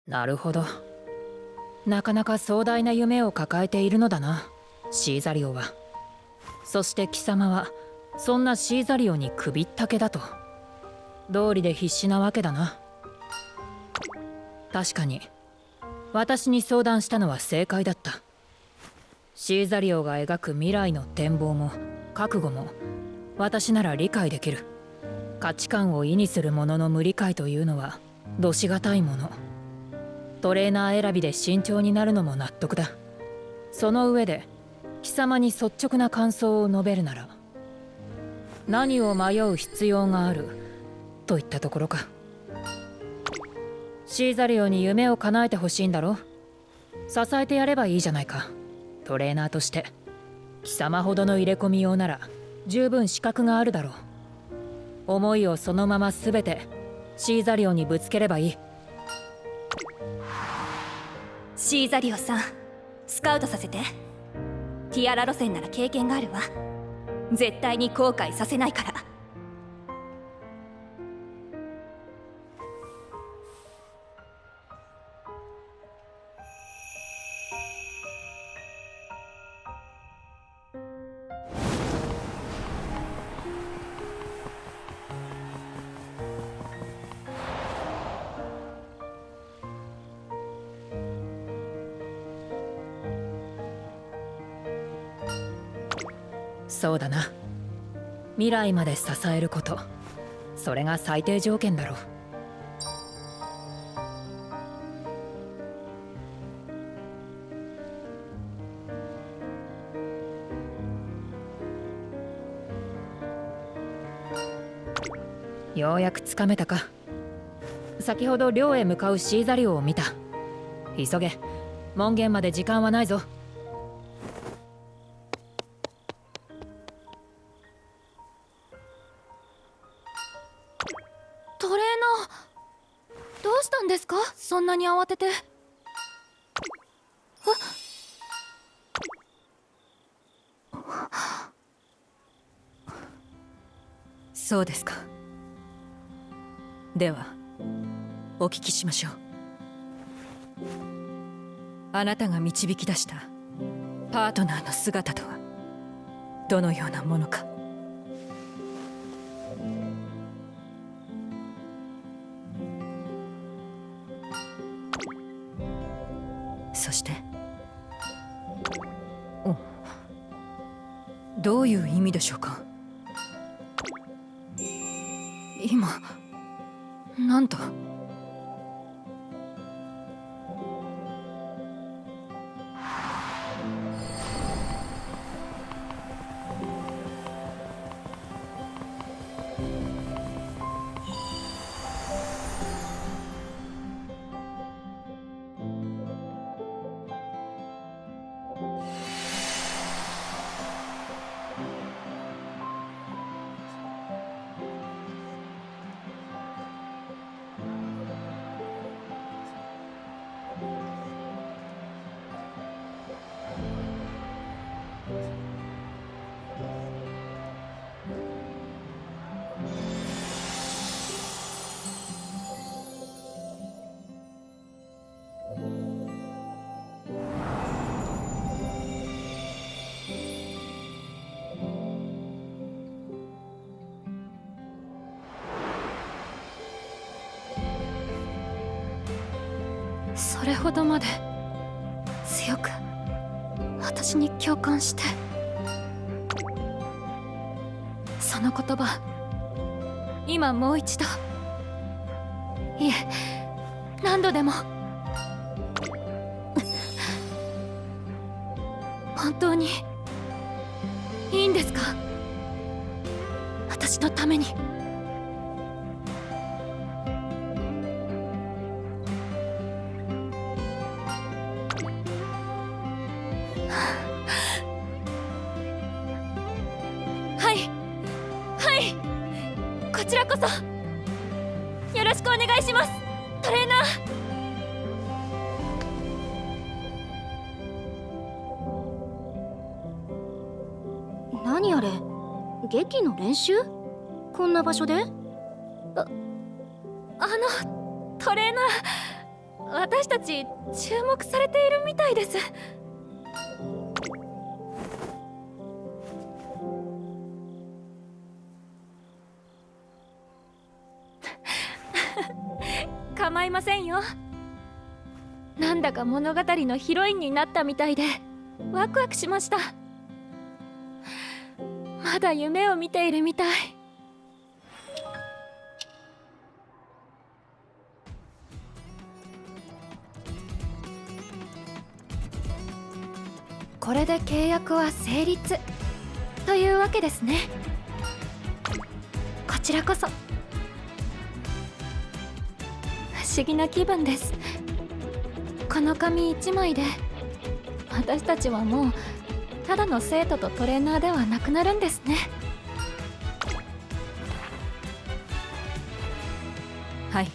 なるほど。なかなか壮大な夢を抱えているのだな、シーザリオは。そして貴様はそんなシーザリオに首ったけだと。道理で必死なわけだな。確かに私に相談したのは正解だった。シーザリオが描く未来の展望も覚悟も私なら理解できる。価値観を意にする者の無理解というのはどしがたいもの。トレーナー選びで慎重になるのも納得だ。その上で貴様に率直な感想を述べるなら、何を迷う必要があるといったところか。シーザリオに夢を叶えてほしいんだろ。支えてやればいいじゃないか。トレーナーとして貴様ほどの入れ込みようなら十分資格があるだろう。思いをそのまま全てシーザリオにぶつければいい。シーザリオさん、スカウトさせて。ティアラ路線なら経験があるわ。絶対に後悔させないから。そうだな。未来まで支えること、それが最低条件だろう。ようやくつかめたか。先ほど寮へ向かうシーザリオを見た。急げ、門限まで時間はないぞ。トレーナー、どうしたんですか、そんなに慌てて。そうですか。ではお聞きしましょう。あなたが導き出したパートナーの姿とはどのようなものか。そしてどういう意味でしょうか。今なんと。それほどまで強く私に共感して。その言葉、今もう一度、いえ何度でも。本当にいいんですか、私のために。はいはい、こちらこそよろしくお願いします、トレーナー。何あれ、劇の練習？こんな場所で？トレーナー、私たち注目されているみたいです。構いませんよ。なんだか物語のヒロインになったみたいでワクワクしました。まだ夢を見ているみたい。これで契約は成立というわけですね。こちらこそ不思議な気分です。この紙一枚で私たちはもうただの生徒とトレーナーではなくなるんですね。はい。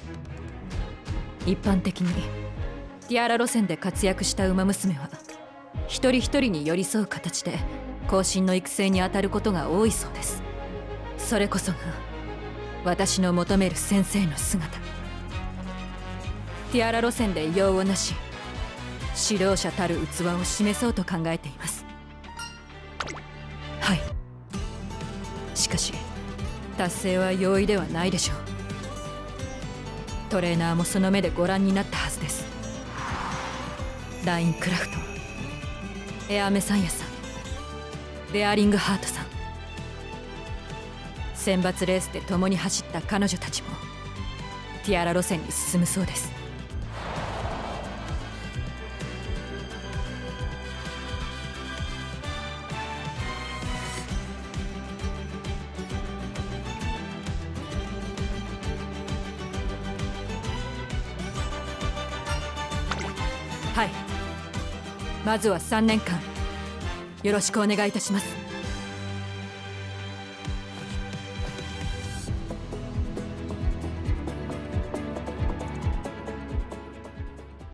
一般的にティアラ路線で活躍した馬娘は一人一人に寄り添う形で後進の育成に当たることが多いそうです。それこそが私の求める先生の姿。ティアラ路線で異様をなし指導者たる器を示そうと考えています。はい。しかし達成は容易ではないでしょう。トレーナーもその目でご覧になったはずです。ラインクラフト、エアメサイアさん、ベアリングハートさん、選抜レースで共に走った彼女たちもティアラ路線に進むそうです。はい。まずは3年間よろしくお願いいたします。